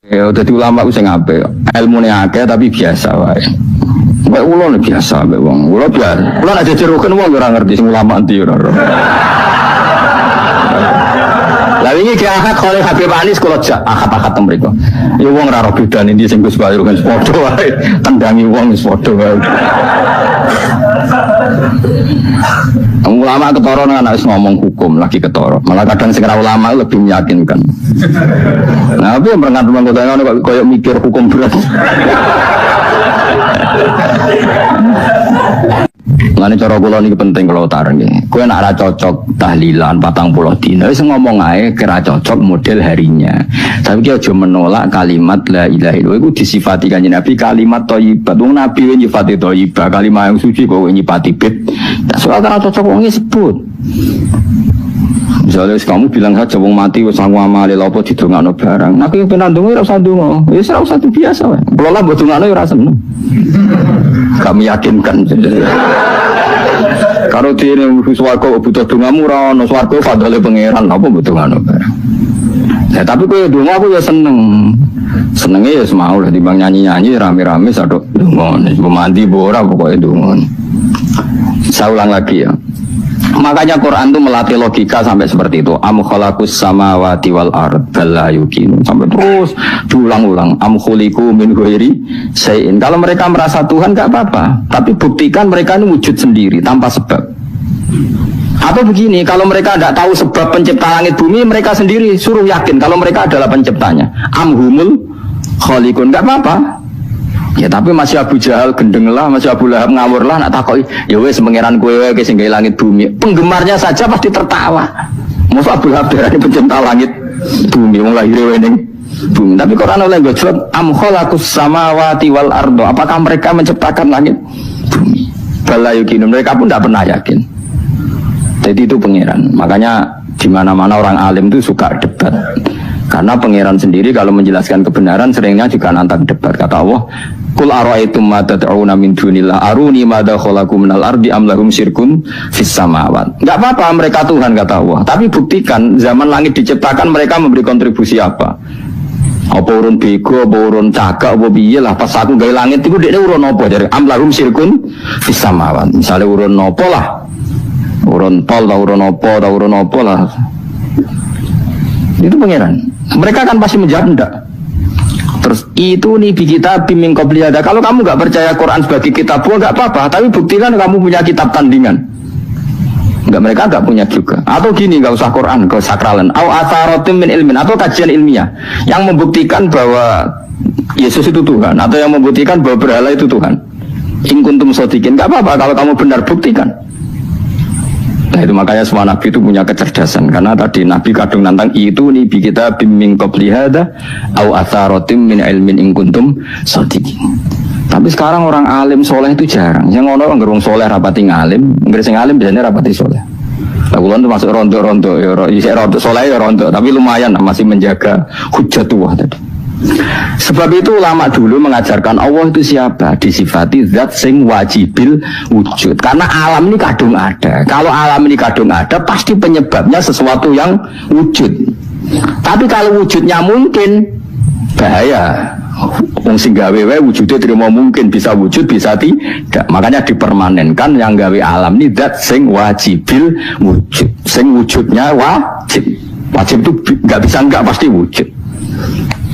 Ya dadi ulama ku sing apik. Ilmune akeh tapi biasa wae. Kayak ulo biasa mbek wong. Ulo biasa. Ulo nek jejeroken wong ora ngerti sing ulama endi ora. Lah wingi ki akad kali Habib Anis kula jak akad-akad mriko. Ya wong ora ro bedane ndi sing Gus Bayu kan padha wae. Tendangi wong wis padha wae. Ulama ketara nang anak ngomong hukum lagi ketara. Malah kadang sing ora ulama lebih meyakinkan. Nah, tapi yang merengat rumah kota kok koyo mikir hukum berat. Ngene cara kula niki penting kula utaren nggih. Kowe nek ora cocok tahlilan 40 dina wis ngomong ae kira cocok model harinya. Tapi ki aja menolak kalimat la ilaha illallah iku disifati kanjeng Nabi kalimat thayyibah. Wong Nabi nyifati thayyibah, kalimat yang suci kok nyifati bid. Tak soal ora cocok wong sebut. Misalnya kamu bilang saja wong mati wis sangu amale lha apa didongakno barang. Nek yo penak ndonga ora usah ndonga. Wis ora usah biasa wae. Kula lah mbok dongakno ora seneng. Gak meyakinkan. Karo dene swarga butuh dongamu ora ono swarga fadhole pangeran apa mbok dongakno barang. Ya tapi kowe donga aku ya seneng. Senenge ya semau lah timbang nyanyi-nyanyi rame-rame sadok donga. Mandi ora pokoke donga. Saya ulang lagi ya. Makanya Quran itu melatih logika sampai seperti itu. Am khalaqus samawati wal ard bal la yuqinun. Sampai terus diulang-ulang. Am khuliqu min ghairi syai'in. Kalau mereka merasa Tuhan enggak apa-apa, tapi buktikan mereka ini wujud sendiri tanpa sebab. Atau begini, kalau mereka tidak tahu sebab pencipta langit bumi, mereka sendiri suruh yakin kalau mereka adalah penciptanya. Am humul khaliqun, enggak apa-apa. Ya tapi masih Abu Jahal gendeng lah, masih Abu Lahab ngawur lah, nak takoki ya wes pangeran kowe wae sing gawe langit bumi. Penggemarnya saja pasti tertawa. Masa Abu Lahab darani pencipta langit bumi, wong lahir wae ning bumi. Tapi Quran oleh jawab am khalaqus samawati wal ardo. Apakah mereka menciptakan langit bumi? Bala yuqinun, mereka pun tidak pernah yakin. Jadi itu pangeran. Makanya di mana-mana orang alim itu suka debat. Karena pangeran sendiri kalau menjelaskan kebenaran seringnya juga nantang debat. Kata Allah, Qul ara'aytum ma tad'una min dunillah aruni madza khalaqu minal ardi am lahum syirkun fis samawat. Enggak apa-apa mereka Tuhan kata Allah, tapi buktikan zaman langit diciptakan mereka memberi kontribusi apa? Apa urun bego, apa urun cagak, apa piye lah pas aku gawe langit iku dekne urun apa jare am lahum syirkun fis samawat. Misale urun apa lah? Urun pol ta urun apa ta urun apa lah. Itu pangeran. Mereka kan pasti menjawab enggak. Terus itu nih di kitab biming qobliyada. Kalau kamu nggak percaya Quran sebagai kitab buah nggak apa-apa, tapi buktikan kamu punya kitab tandingan. Enggak, mereka nggak punya juga. Atau gini, nggak usah Quran, nggak sakralan. Au atharatim min ilmin, atau kajian ilmiah yang membuktikan bahwa Yesus itu Tuhan, atau yang membuktikan bahwa berhala itu Tuhan. In kuntum shodiqin, nggak apa-apa kalau kamu benar buktikan. Nah itu makanya semua nabi itu punya kecerdasan, karena tadi nabi kadung nantang itu nih bi kita biming qobliyada au atharatim min ilmin in kuntum shodiqin. Tapi sekarang orang alim soleh itu jarang. Yang ono ngerung soleh rapati ngalim, ngerti sing alim biasanya rapati soleh. Lakukan itu masuk rontok-rontok, ya rontok soleh ya rontok, tapi lumayan masih menjaga hujjatullah tadi. Sebab itu ulama dulu mengajarkan Allah itu siapa? Disifati zat sing wajibil wujud. Karena alam ini kadung ada. Kalau alam ini kadung ada, pasti penyebabnya sesuatu yang wujud. Tapi kalau wujudnya mungkin, bahaya. Wong sing gawe wae wujudnya terima mungkin bisa wujud bisa tidak. Makanya dipermanenkan yang gawe alam ini zat sing wajibil wujud. Sing wujudnya wajib. Wajib itu nggak bisa nggak pasti wujud.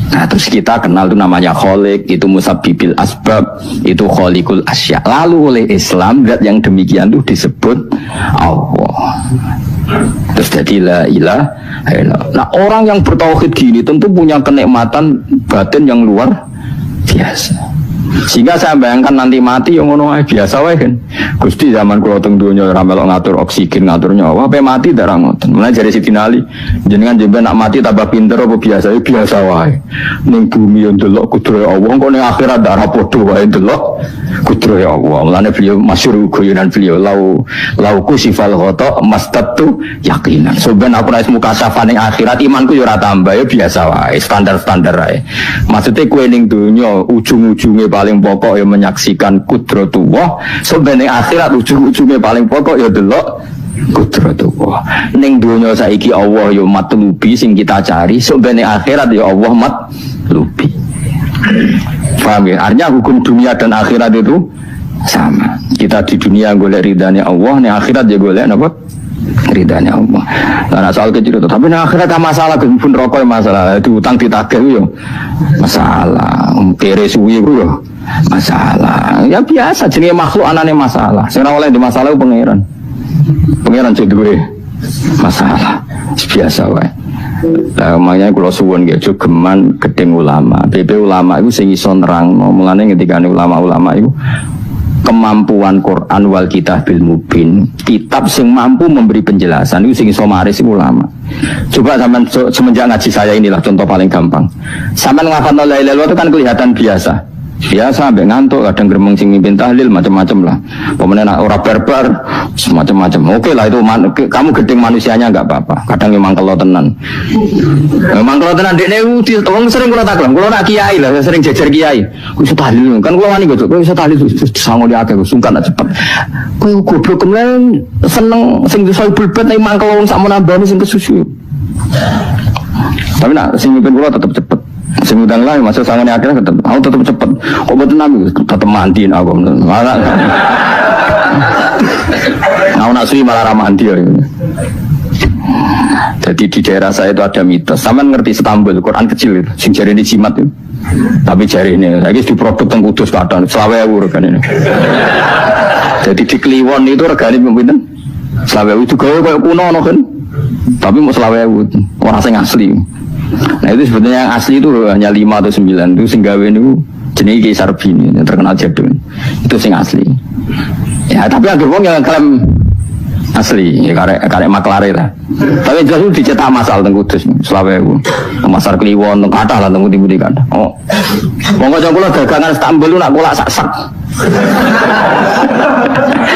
Nah terus kita kenal itu namanya kholik, itu musabbibil asbab, itu kholikul asya. Lalu oleh Islam zat yang demikian itu disebut Allah. Terus jadi la ilaha illallah. Nah orang yang bertauhid gini tentu punya kenikmatan batin yang luar biasa. Sehingga saya bayangkan nanti mati yang ngono biasa wae kan. Gusti zaman kula teng donya ora melok ngatur oksigen, ngatur nyawa, ape mati darah ngoten. Mulane jare Siti Ali, jenengan jemben nak mati tambah pinter apa biasa? Biasa wae. Ning bumi yo ndelok kudrohe Allah, kok ning akhirat darah padha wae ndelok kudrohe Allah. Mulane beliau masyhur guyonan beliau lau kusifal ghata mastatu yaqinan. So ben aku nek mukasafah ning akhirat imanku yo ora tambah, ya biasa wae, standar-standar wae. Maksudnya kowe ning donya ujung-ujunge paling pokok ya menyaksikan kudratullah, sebenarnya akhirat ujung-ujungnya paling pokok ya delok Qudratullah. Ning dunya saiki Allah ya matlubi sing kita cari, sebenarnya akhirat ya Allah matlubi. Paham ya? Artinya hukum dunia dan akhirat itu sama. Kita di dunia golek ridhanya Allah, ning akhirat ya golek napa? Ridhanya Allah. Nah, soal kecil itu, tapi ning akhirat kan masalah pun rokok masalah, itu utang ditagih yo masalah, kere suwi ku yo masalah. Ya biasa jenenge makhluk anane masalah. Sing ora oleh di masalah pangeran. Pangeran duwe masalah. Biasa wae. Lah makanya kula suwun nggih jogeman gedeng ulama. PP ulama iku sing iso nerangno. Mulane ngendikane ulama-ulama iku kemampuan Quran wal kitabil mubin, kitab sing mampu memberi penjelasan itu sing iso maris ulama. Coba sampean semenjak ngaji saya inilah contoh paling gampang. Sampean ngafalno la ilaha illallah itu kan kelihatan biasa. Biasa sampai ngantuk, kadang gremeng sing mimpin tahlil macam-macam lah. Pemenang ora barbar semacam-macam. Oke lah itu kamu gedeng manusianya enggak apa-apa. Kadang memang kalau tenan. Memang kalau tenan dekne wong sering kula takon, kula nak kiai lah sering jejer kiai. Ku iso tahlil kan kula wani kok iso tahlil sango di akeh sungkan cepet. Kowe goblok kemen seneng sing iso bulbet nek mangkel wong sak menambani sing kesusu. Tapi nak sing mimpin kula tetep cepet. Semudah lah, masa sangatnya akhirnya tetap cepet. Kok betul nabi tetap mandiin aku. Aku nak suwi malah ramandi. Jadi di daerah saya itu ada mitos. Sama ngerti Istanbul, Quran kecil itu, sing jari ini jimat itu. Tapi jari ini, lagi di produk teng Kudus kadang, Selawewu regan ini. Jadi di Kliwon itu regane pemimpin Selawewu itu gawe kayak kuno kan. Tapi mau Selawewu, orang sing asli. Nah itu sebetulnya yang asli itu hanya 5 atau 9 itu sing gawe niku jenenge Ki Sarbini yang terkenal jadul. Itu sing asli. Ya tapi akhir wong yang klaim asli ya karek maklare lah. Tapi jelas itu dicetak masal teng Kudus Selawewu. Pasar Kliwon teng kathah lah teng pundi-pundi kathah. Oh. Wong kok kula dagangan Istanbul nak kolak sak-sak.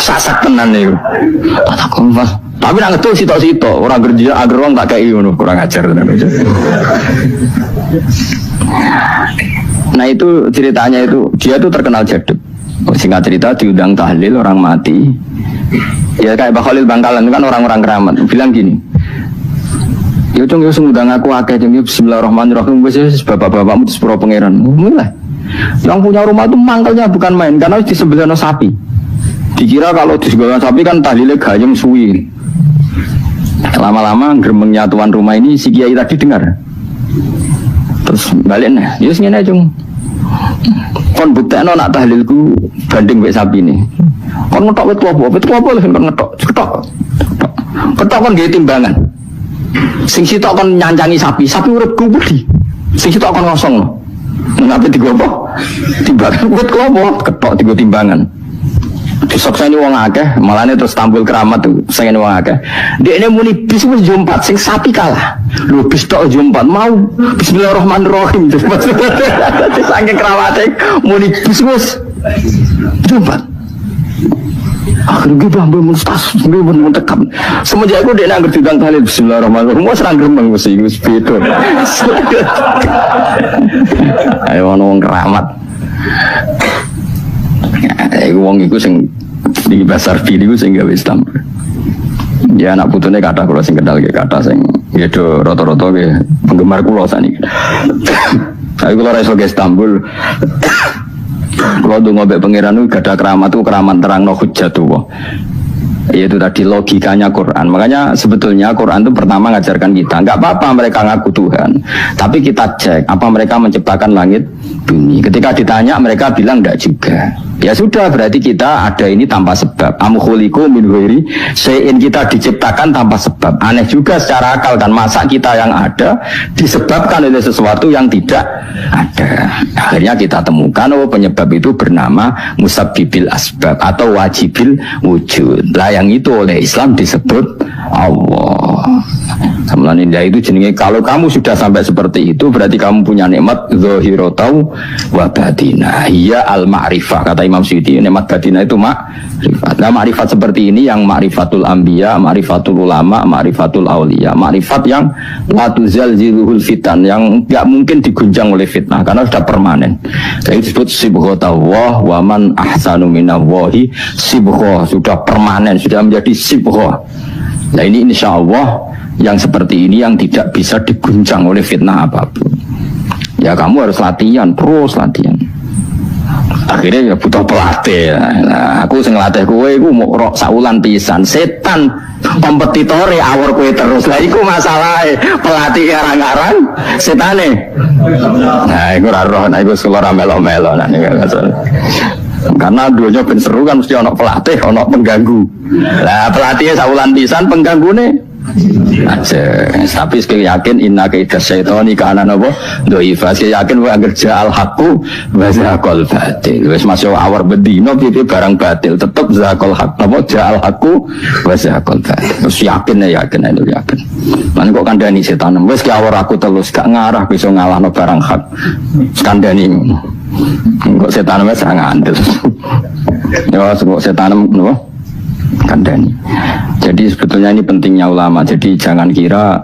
Sak-sak tenan niku. Tak kompas. Tapi nak ngetul sitok-sitok, orang kerja agar orang tak kayak ngono, kurang ajar. Nah itu ceritanya itu, dia tuh terkenal jaduk. Singkat cerita diundang tahlil orang mati. Ya kayak Pak Khalil Bangkalan kan orang-orang keramat. Bilang gini, ya cung ya ngundang aku akeh cung bismillahirrahmanirrahim. Wis bapak-bapakmu di sepuro pangeran. Mulai. Yang punya rumah itu mangkalnya bukan main karena di sebelahnya sapi. Dikira kalau di sebelah sapi kan tahlilnya gayem suwi. Lama-lama gremengnya tuan rumah ini si kiai tadi dengar. Terus baliknya, ya ngene aja. Kon buktekno nak tahlilku banding wek sapi ini. Kon ngetok wit apa lho kon ngetok. Ketok kon nggih timbangan. Sing sitok kon nyancangi sapi uripku budi. Sing sitok kon ngosong. Ngapain digopo? Timbangan wit klopo ketok digo timbangan. Besok saya wong akeh, malahnya terus tampil keramat tuh, saya wong akeh. Dia ini muni bis wis jumpat, sing sapi kalah. Lu bis tok jumpat mau bismillahirrahmanirrahim. Saking kerawate muni bis wis jumpat. Akhirnya gue ambil mustas, gue mau tekam. Semenjak aku dia nanggur diundang tahlil bismillahirrahmanirrahim. Mau serang gremeng mesti beda. Ayo wong keramat. Wong iku sing di pasar video sing gawe Islam. Ya anak putune kata kula sing kendal ge kata sing yedo rata-rata ge penggemar kula saniki. Saya kula ra iso ke Istanbul. Kula ndonga mbek pangeran ku gadah keramat ku keramat terangno hujjatullah. Yaitu tadi logikanya Quran. Makanya sebetulnya Quran itu pertama ngajarkan kita nggak apa-apa mereka ngaku Tuhan, tapi kita cek apa mereka menciptakan langit bumi. Ketika ditanya mereka bilang enggak juga. Ya sudah, berarti kita ada ini tanpa sebab. Am khuliqu min ghairi syai'in, kita diciptakan tanpa sebab. Aneh juga secara akal kan, masa kita yang ada disebabkan oleh sesuatu yang tidak ada. Akhirnya kita temukan penyebab itu bernama musabbibil asbab atau wajibil wujud. Lah yang itu oleh Islam disebut Allah. Sampeyan itu jenenge, kalau kamu sudah sampai seperti itu berarti kamu punya nikmat zahiratau wa batinah. Ya al-ma'rifah, kata Imam Suyuti, nikmat batinah itu makrifat. Nah, makrifat seperti ini yang makrifatul anbiya, makrifatul ulama, makrifatul auliya, makrifat yang la tuzalziluhul fitan, yang enggak mungkin diguncang oleh fitnah karena sudah permanen. Itu disebut sibghatullah wa man ahsanu minallahi sibghah, sudah permanen, sudah menjadi sibghah. Nah, ini insyaallah yang seperti ini yang tidak bisa diguncang oleh fitnah apapun. Ya kamu harus latihan, terus latihan. Akhirnya ya butuh pelatih. Nah, aku sing ngelatih kowe iku mau rok saulan pisan. Setan kompetitore awor kowe terus. Lah iku masalahe. Pelatih arang-arang setane. Nah, iku ora roh, nah iku sekolah melo-melo nah niku. Karena duanya ben seru kan mesti ono pelatih, ono pengganggu. Lah pelatihnya saulan pisan, pengganggunya aja. Tapi sekali yakin inna kaidah syaitani kana napa dhaifa. Sekali yakin wa kerja al haqu wa zaqal batil. Wis masuk awar bedino piye barang batil tetep zaqal haq napa ja al haqu wa zaqal batil. Terus yakin itu yakin. Lan kok kandhani setan wis ki awar aku telus gak ngarah bisa ngalahno barang hak. Kandhani kok setan wis ngandel. Ya kok setan napa kandani. Jadi sebetulnya ini pentingnya ulama. Jadi jangan kira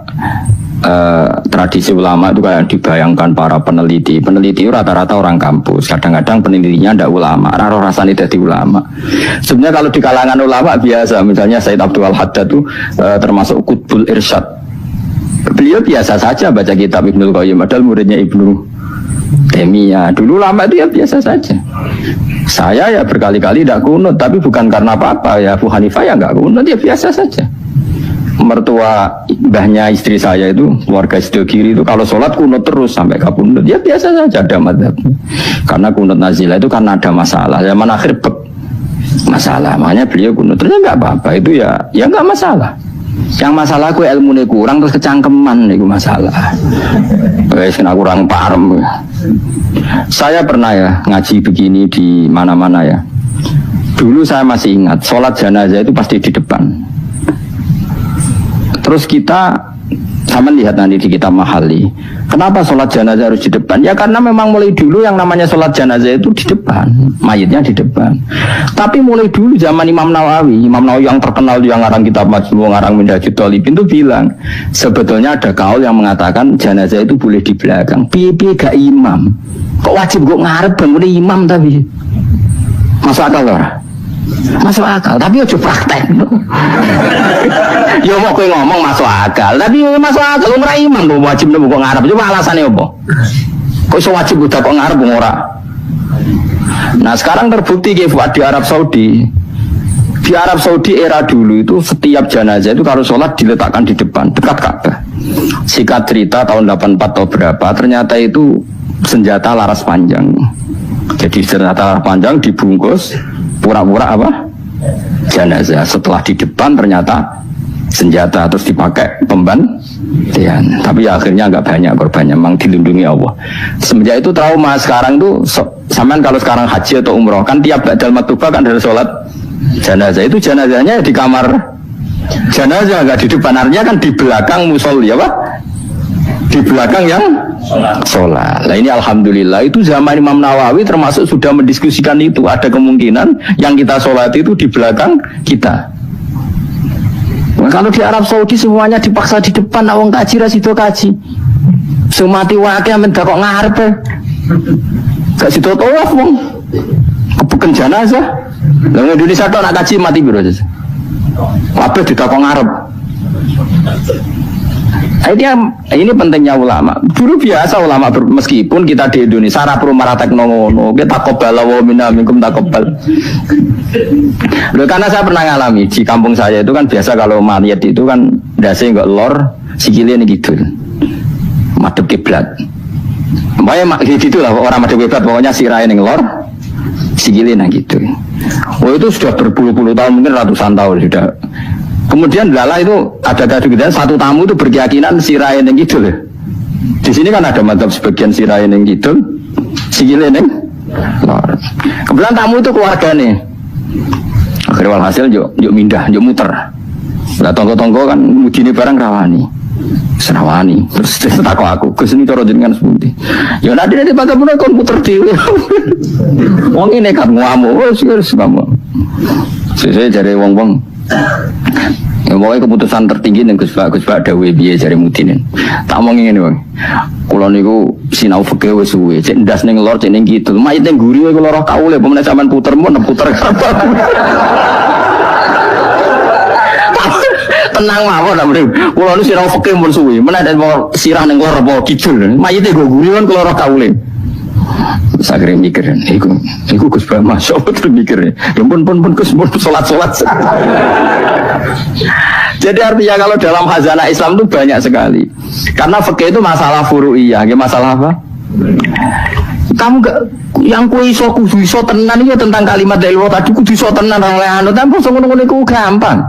tradisi ulama itu kayak dibayangkan para peneliti. Peneliti rata-rata orang kampus. Kadang-kadang penelitinya tidak ulama. Raro rasanya jadi ulama. Sebenarnya kalau di kalangan ulama biasa. Misalnya Said Abdul Haddad itu termasuk Qutbul Irsyad. Beliau biasa saja baca kitab Ibnul Qayyim. Padahal muridnya Ibnu Taimiyah. Dulu lama itu ya biasa saja. Saya ya berkali-kali tidak kunut, tapi bukan karena apa-apa. Ya Abu Hanifah ya nggak kunut, ya biasa saja. Mertua mbahnya istri saya itu, keluarga Sido Kiri itu kalau sholat kunut terus sampai kabundut, ya biasa saja ada madhab. Karena kunut nazilah itu karena ada masalah. Zaman akhir masalah, makanya beliau kunut. Ternyata nggak apa-apa, itu ya nggak masalah. Yang masalah gue ilmu kurang terus kecangkeman itu masalah. Wes kena kurang paham. Saya pernah ya ngaji begini di mana-mana ya. Dulu saya masih ingat sholat jenazah itu pasti di depan. Terus kita sama lihat nanti di kitab Mahali. Kenapa sholat jenazah harus di depan? Ya karena memang mulai dulu yang namanya sholat jenazah itu di depan, mayitnya di depan. Tapi mulai dulu zaman Imam Nawawi yang terkenal yang ngarang kitab Majmu', ngarang Minhajul Thalibin itu bilang sebetulnya ada kaul yang mengatakan jenazah itu boleh di belakang. Piye gak imam? Kok wajib kok ngarep bangun imam tapi? Masuk akal ora? Masuk akal, tapi ojo praktek. Ya mau kowe ngomong masuk akal, tapi masuk akal ora imam kok wajib nemu kok ngarep. Coba alasannya apa? Kok iso wajib udah kok ngarep ora? Nah, sekarang terbukti di Arab Saudi. Di Arab Saudi era dulu itu setiap jenazah itu kalau sholat diletakkan di depan, dekat Ka'bah. Singkat cerita tahun 84 atau berapa, ternyata itu senjata laras panjang. Jadi senjata laras panjang dibungkus pura-pura apa? Jenazah. Setelah di depan ternyata senjata terus dipakai pembantian. Tapi ya akhirnya nggak banyak korbannya, memang dilindungi Allah. Semenjak itu trauma. Sekarang tuh sampean kalau sekarang haji atau umroh kan tiap ba'dal maktubah kan ada sholat jenazah. Itu jenazahnya di kamar jenazah, nggak di depan, artinya kan di belakang musolli apa? Di belakang yang sholat. Nah ini alhamdulillah itu zaman Imam Nawawi termasuk sudah mendiskusikan itu. Ada kemungkinan yang kita sholat itu di belakang kita. Nah, kalau di Arab Saudi semuanya dipaksa di depan, awang kaji rasido kaji. Sumati wakil minta kok ngarep ya. Gak sido tawaf wong. Kebuken jenazah. Lah Indonesia tok nak kaji mati piro aja. Kabeh didakok ngarep. Ini pentingnya ulama. Dulu biasa ulama meskipun kita di Indonesia sarap rumah teknono, kita takobal wa minna minkum takobal. Karena saya pernah ngalami di kampung saya itu kan biasa kalau mayat itu kan dasi enggak lor, sikilnya gitu. Madhep kiblat. Pokoknya gitu lah orang madhep kiblat, pokoknya sirahe ning lor, sikilnya gitu. Oh itu sudah berpuluh-puluh tahun, mungkin ratusan tahun sudah. Kemudian lala itu ada kejadian satu tamu itu berkeyakinan sirain yang gitu loh. Di sini kan ada madzhab sebagian sirain yang gitu, sikile neng. Kebetulan tamu itu keluarga nih. Akhirnya walhasil yuk mindah, yuk muter. Lah tonggo-tonggo kan mujine barang rawani. Serawani. Terus tak aku Gus ini cara jenengan sepundi. Ya nanti baca pun komputer dhewe. Wong ini kan ngamuk wis ngamuk. Sesuk jare wong-wong ya pokoknya keputusan tertinggi yang Gus Pak Dawe biye jari mudine. Tak omong ngene wae. Kula niku sinau fikih wis suwe, cek ndas ning lor cek ning kidul. Mayit ning guri wae kula roh kaule pemene sampean puter puter kabeh. Tenang mawon nak mrene. Kula niku sinau fikih mun suwe, menawa sirah ning lor apa kidul. Mayite go guri kan kula roh kaule. Sagere mikir, iku Gus Pak masyaallah terus mikir. Ya pun Gus pun salat. Jadi artinya kalau dalam khazanah Islam itu banyak sekali. Karena fikih itu masalah furu'iyah, masalah apa? Kamu gak yang kudu iso tenan itu tentang kalimat dari Allah tadi kudu iso tenan oleh anu, tapi ngono-ngono iku gampang.